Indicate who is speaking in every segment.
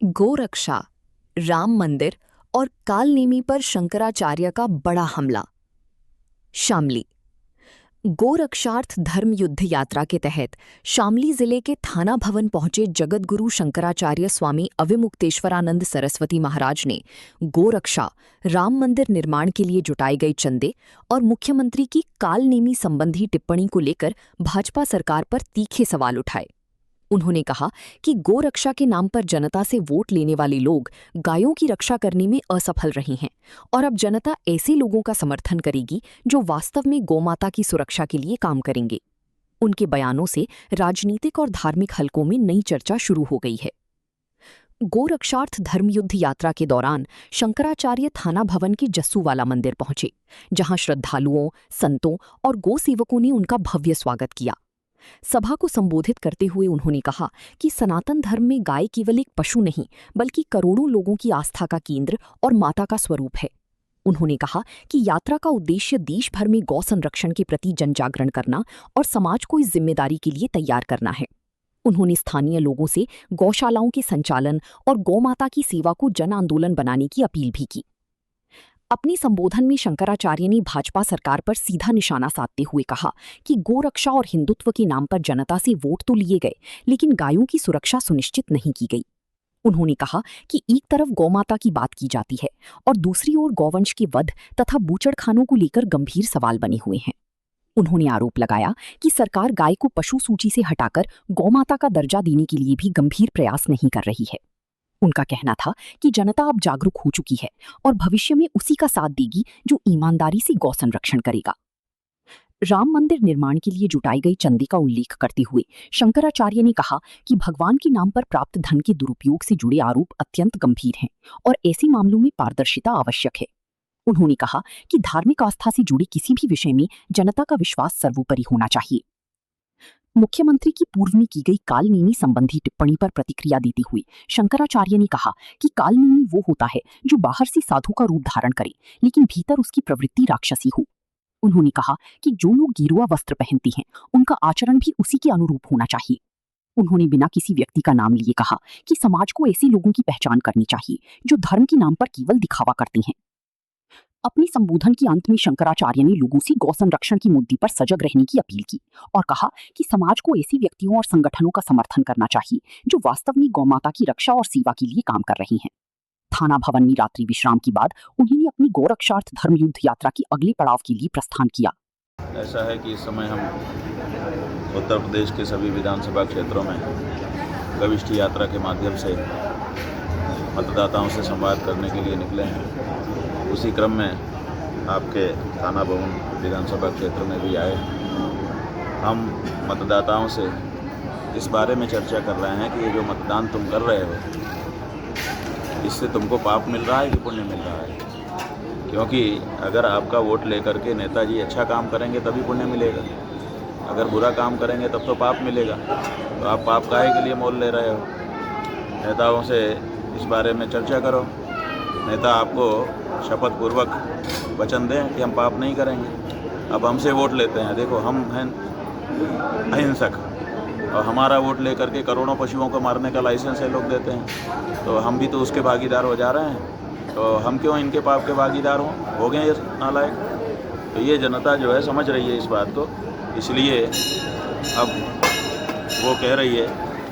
Speaker 1: गोरक्षा, राम मंदिर और कालनेमी पर शंकराचार्य का बड़ा हमला। शामली। गोरक्षार्थ धर्म युद्ध यात्रा के तहत शामली जिले के थाना भवन पहुंचे जगतगुरु शंकराचार्य स्वामी अविमुक्तेश्वरानंद सरस्वती महाराज ने गोरक्षा, राम मंदिर निर्माण के लिए जुटाए गए चंदे और मुख्यमंत्री की कालनेमी संबंधी टिप्पणी को लेकर भाजपा सरकार पर तीखे सवाल उठाए। उन्होंने कहा कि गोरक्षा के नाम पर जनता से वोट लेने वाले लोग गायों की रक्षा करने में असफल रहे हैं और अब जनता ऐसे लोगों का समर्थन करेगी जो वास्तव में गोमाता की सुरक्षा के लिए काम करेंगे। उनके बयानों से राजनीतिक और धार्मिक हलकों में नई चर्चा शुरू हो गई है। गोरक्षार्थ धर्मयुद्ध यात्रा के दौरान शंकराचार्य थाना भवन के जस्सूवाला मंदिर पहुंचे, जहां श्रद्धालुओं, संतों और गोसेवकों ने उनका भव्य स्वागत किया। सभा को संबोधित करते हुए उन्होंने कहा कि सनातन धर्म में गाय केवल एक पशु नहीं बल्कि करोड़ों लोगों की आस्था का केंद्र और माता का स्वरूप है। उन्होंने कहा कि यात्रा का उद्देश्य देश भर में गौ संरक्षण के प्रति जनजागरण करना और समाज को इस जिम्मेदारी के लिए तैयार करना है। उन्होंने स्थानीय लोगों से गौशालाओं के संचालन और गौमाता की सेवा को जन आंदोलन बनाने की अपील भी की। अपने संबोधन में शंकराचार्य ने भाजपा सरकार पर सीधा निशाना साधते हुए कहा कि गोरक्षा और हिंदुत्व के नाम पर जनता से वोट तो लिए गए, लेकिन गायों की सुरक्षा सुनिश्चित नहीं की गई। उन्होंने कहा कि एक तरफ गौमाता की बात की जाती है और दूसरी ओर गौवंश के वध तथा बूचड़खानों को लेकर गंभीर सवाल बने हुए हैं। उन्होंने आरोप लगाया कि सरकार गाय को पशु सूची से हटाकर गौमाता का दर्जा देने के लिए भी गंभीर प्रयास नहीं कर रही है। उनका कहना था कि जनता अब जागरूक हो चुकी है और भविष्य में उसी का साथ देगी जो ईमानदारी से गौ संरक्षण करेगा। राम मंदिर निर्माण के लिए जुटाई गई चंदे का उल्लेख करते हुए शंकराचार्य ने कहा कि भगवान के नाम पर प्राप्त धन के दुरुपयोग से जुड़े आरोप अत्यंत गंभीर हैं और ऐसे मामलों में पारदर्शिता आवश्यक है। उन्होंने कहा कि धार्मिक आस्था से जुड़े किसी भी विषय में जनता का विश्वास सर्वोपरि होना चाहिए। मुख्यमंत्री की पूर्व में की गई कालनेमी संबंधी टिप्पणी पर प्रतिक्रिया देते हुए शंकराचार्य ने कहा कि कालनेमी वो होता है जो बाहर से साधु का रूप धारण करे लेकिन भीतर उसकी प्रवृत्ति राक्षसी हो। उन्होंने कहा कि जो लोग गेरुआ वस्त्र पहनते हैं उनका आचरण भी उसी के अनुरूप होना चाहिए। उन्होंने बिना किसी व्यक्ति का नाम लिए कहा कि समाज को ऐसे लोगों की पहचान करनी चाहिए जो धर्म के नाम पर केवल दिखावा करते हैं। अपने संबोधन के अंत में शंकराचार्य ने लोगों से गौ संरक्षण की मुद्दे पर सजग रहने की अपील की और कहा कि समाज को ऐसे व्यक्तियों और संगठनों का समर्थन करना चाहिए जो वास्तव में गौमाता की रक्षा और सेवा के लिए काम कर रहे हैं। थाना भवन में रात्रि विश्राम के बाद उन्होंने अपनी गोरक्षार्थ धर्मयुद्ध यात्रा के अगले पड़ाव के लिए प्रस्थान किया।
Speaker 2: ऐसा है कि इस समय हम उत्तर प्रदेश के सभी विधानसभा क्षेत्रों में गविष्ठ यात्रा के माध्यम से मतदाताओं से संवाद करने के लिए निकले हैं। उसी क्रम में आपके थाना भवन विधानसभा क्षेत्र में भी आए। हम मतदाताओं से इस बारे में चर्चा कर रहे हैं कि ये जो मतदान तुम कर रहे हो इससे तुमको पाप मिल रहा है कि पुण्य मिल रहा है। क्योंकि अगर आपका वोट लेकर के नेताजी अच्छा काम करेंगे तभी पुण्य मिलेगा, अगर बुरा काम करेंगे तब तो पाप मिलेगा। तो आप पाप काहे के लिए मोल ले रहे हो? नेताओं से इस बारे में चर्चा करो। नेता आपको शपथ पूर्वक वचन दें कि हम पाप नहीं करेंगे। अब हमसे वोट लेते हैं, देखो हम हैं अहिंसक और हमारा वोट लेकर के करोड़ों पशुओं को मारने का लाइसेंस है लोग देते हैं, तो हम भी तो उसके भागीदार हो जा रहे हैं। तो हम क्यों इनके पाप के भागीदार हो गए ये नालायक? तो ये जनता जो है समझ रही है इस बात को, इसलिए अब वो कह रही है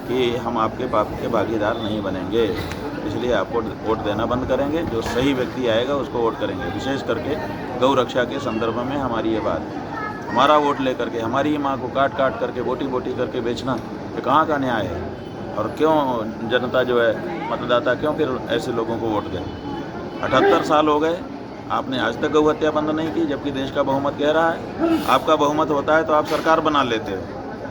Speaker 2: कि हम आपके पाप के भागीदार नहीं बनेंगे, इसलिए आपको वोट देना बंद करेंगे। जो सही व्यक्ति आएगा उसको वोट करेंगे। विशेष करके गौ रक्षा के संदर्भ में हमारी ये बात है। हमारा वोट लेकर के हमारी माँ को काट काट करके बोटी बोटी करके बेचना ये कहाँ का न्याय है? और क्यों जनता जो है मतदाता क्यों फिर ऐसे लोगों को वोट दें? 78 साल हो गए, आपने आज तक गौ हत्या बंद नहीं की, जबकि देश का बहुमत कह रहा है। आपका बहुमत होता है तो आप सरकार बना लेते हो,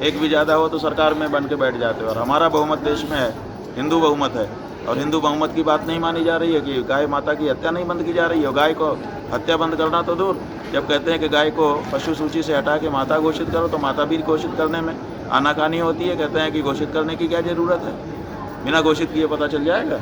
Speaker 2: एक भी ज़्यादा हो तो सरकार में बन के बैठ जाते हो। और हमारा बहुमत देश में है, हिंदू बहुमत है, और हिंदू बहुमत की बात नहीं मानी जा रही है कि गाय माता की हत्या नहीं बंद की जा रही है। गाय को हत्या बंद करना तो दूर, जब कहते हैं कि गाय को पशु सूची से हटा के माता घोषित करो तो माता भी घोषित करने में आनाकानी होती है। कहते हैं कि घोषित करने की क्या ज़रूरत है, बिना घोषित किए पता चल जाएगा।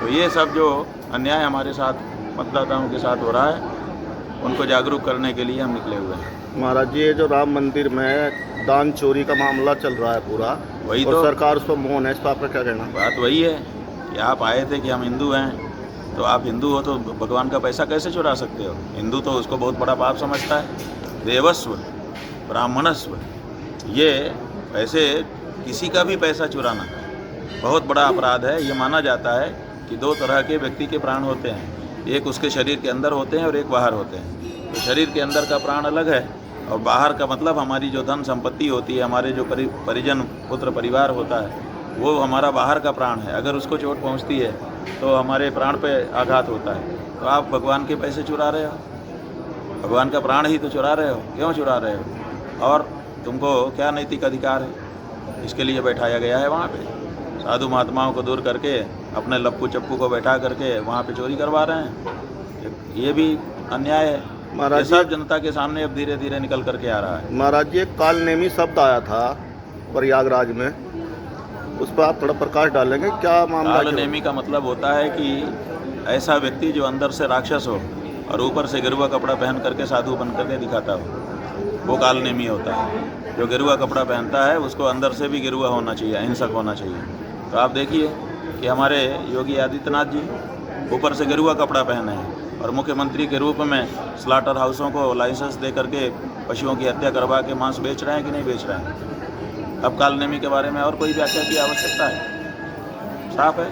Speaker 2: तो ये सब जो अन्याय हमारे साथ मतदाताओं के साथ हो रहा है उनको जागरूक करने के लिए हम निकले हुए हैं।
Speaker 3: महाराज जी, ये जो राम मंदिर में दान चोरी का मामला चल रहा है पूरा, वही और तो सरकार उस पर मौन है, इस पर आपका क्या कहना?
Speaker 2: बात वही है कि आप आए थे कि हम हिंदू हैं, तो आप हिंदू हो तो भगवान का पैसा कैसे चुरा सकते हो? हिंदू तो उसको बहुत बड़ा पाप समझता है। देवस्व, ब्राह्मणस्व, ये पैसे, किसी का भी पैसा चुराना बहुत बड़ा अपराध है। ये माना जाता है कि दो तरह के व्यक्ति के प्राण होते हैं, एक उसके शरीर के अंदर होते हैं और एक बाहर होते हैं। तो शरीर के अंदर का प्राण अलग है और बाहर का मतलब हमारी जो धन संपत्ति होती है, हमारे जो परिजन पुत्र परिवार होता है, वो हमारा बाहर का प्राण है। अगर उसको चोट पहुंचती है तो हमारे प्राण पे आघात होता है। तो आप भगवान के पैसे चुरा रहे हो, भगवान का प्राण ही तो चुरा रहे हो। क्यों चुरा रहे हो? और तुमको क्या नैतिक अधिकार है? इसके लिए बैठाया गया है वहाँ पे। साधु महात्माओं को दूर करके अपने लप्पू चप्पू को बैठा करके वहाँ पे चोरी करवा रहे हैं। ये भी अन्याय है।
Speaker 3: महाराज
Speaker 2: ये सब जनता के सामने अब धीरे धीरे निकल करके आ रहा है।
Speaker 3: महाराज जी, एक कालनेमी शब्द आया था प्रयागराज में, उस पर आप थोड़ा प्रकाश डालेंगे, क्या मामला?
Speaker 2: कालनेमी का मतलब होता है कि ऐसा व्यक्ति जो अंदर से राक्षस हो और ऊपर से गिरुआ कपड़ा पहन करके साधु बन करके दिखाता हो, वो कालनेमी होता है। जो गिरुआ कपड़ा पहनता है उसको अंदर से भी गिरुआ होना चाहिए, अहिंसक होना चाहिए। तो आप देखिए कि हमारे योगी आदित्यनाथ जी ऊपर से गिरुआ कपड़ा पहने हैं और मुख्यमंत्री के रूप में स्लाटर हाउसों को लाइसेंस दे करके पशुओं की हत्या करवा के मांस बेच रहे हैं कि नहीं बेच रहे हैं? अब कालनेमी के बारे में और कोई व्याख्या की आवश्यकता है? साफ है।